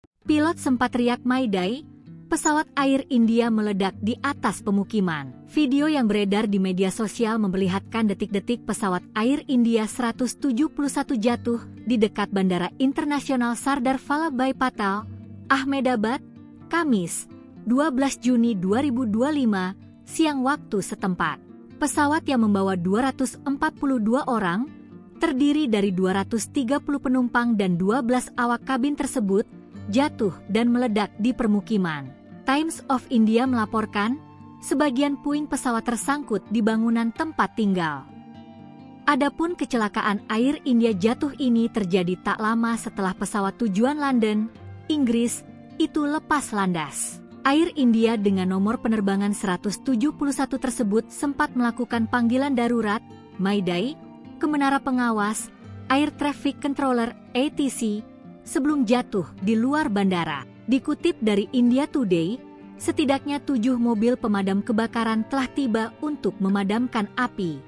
Pilot sempat teriak Mayday, pesawat Air India meledak di atas pemukiman. Video yang beredar di media sosial memperlihatkan detik-detik pesawat Air India 171 jatuh di dekat Bandara Internasional Sardar Vallabhbhai Patel, Ahmedabad, Kamis, 12 Juni 2025, siang waktu setempat. Pesawat yang membawa 242 orang, terdiri dari 230 penumpang dan 12 awak kabin tersebut, jatuh dan meledak di permukiman. Times of India melaporkan, sebagian puing pesawat tersangkut di bangunan tempat tinggal. Adapun kecelakaan Air India jatuh ini terjadi tak lama setelah pesawat tujuan London, Inggris, itu lepas landas. Air India dengan nomor penerbangan 171 tersebut sempat melakukan panggilan darurat, Mayday, ke menara pengawas, Air Traffic Controller, ATC, sebelum jatuh di luar bandara. Dikutip dari India Today, setidaknya 7 mobil pemadam kebakaran telah tiba untuk memadamkan api.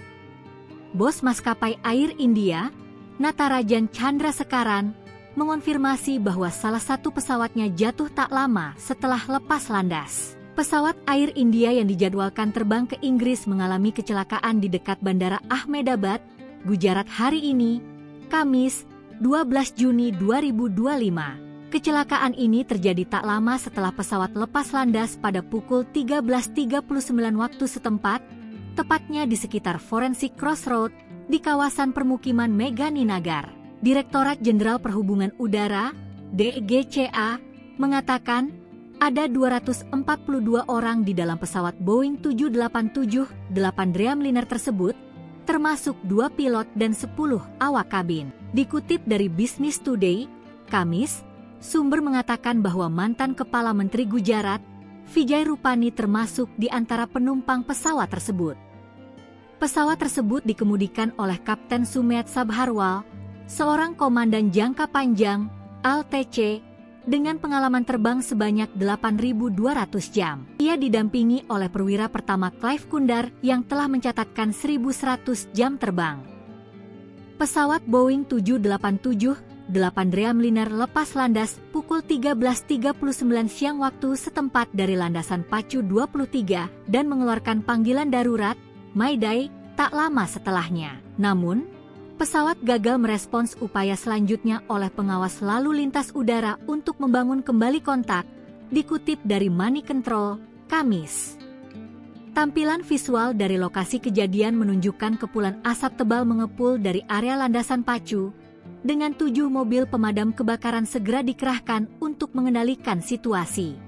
Bos maskapai Air India, Natarajan Chandrasekaran, mengonfirmasi bahwa salah satu pesawatnya jatuh tak lama setelah lepas landas. Pesawat Air India yang dijadwalkan terbang ke Inggris mengalami kecelakaan di dekat Bandara Ahmedabad, Gujarat hari ini, Kamis, 12 Juni 2025. Kecelakaan ini terjadi tak lama setelah pesawat lepas landas pada pukul 13.39 waktu setempat, tepatnya di sekitar Forensic Crossroad di kawasan permukiman Meghaninagar. Direktorat Jenderal Perhubungan Udara, DGCA, mengatakan ada 242 orang di dalam pesawat Boeing 787-8 Dreamliner tersebut, termasuk 2 pilot dan 10 awak kabin. Dikutip dari Business Today, Kamis, sumber mengatakan bahwa mantan Kepala Menteri Gujarat, Vijay Rupani termasuk di antara penumpang pesawat tersebut. Pesawat tersebut dikemudikan oleh Kapten Sumed Sabharwal, seorang komandan jangka panjang, ALTC, dengan pengalaman terbang sebanyak 8.200 jam. Ia didampingi oleh perwira pertama Clive Kundar yang telah mencatatkan 1.100 jam terbang. Pesawat Boeing 787-8 Dreamliner lepas landas pukul 13.39 siang waktu setempat dari landasan Pacu 23 dan mengeluarkan panggilan darurat, Mayday, tak lama setelahnya. Namun, pesawat gagal merespons upaya selanjutnya oleh pengawas lalu lintas udara untuk membangun kembali kontak, dikutip dari Money Control, Kamis. Tampilan visual dari lokasi kejadian menunjukkan kepulan asap tebal mengepul dari area landasan Pacu, dengan 7 mobil pemadam kebakaran segera dikerahkan untuk mengendalikan situasi.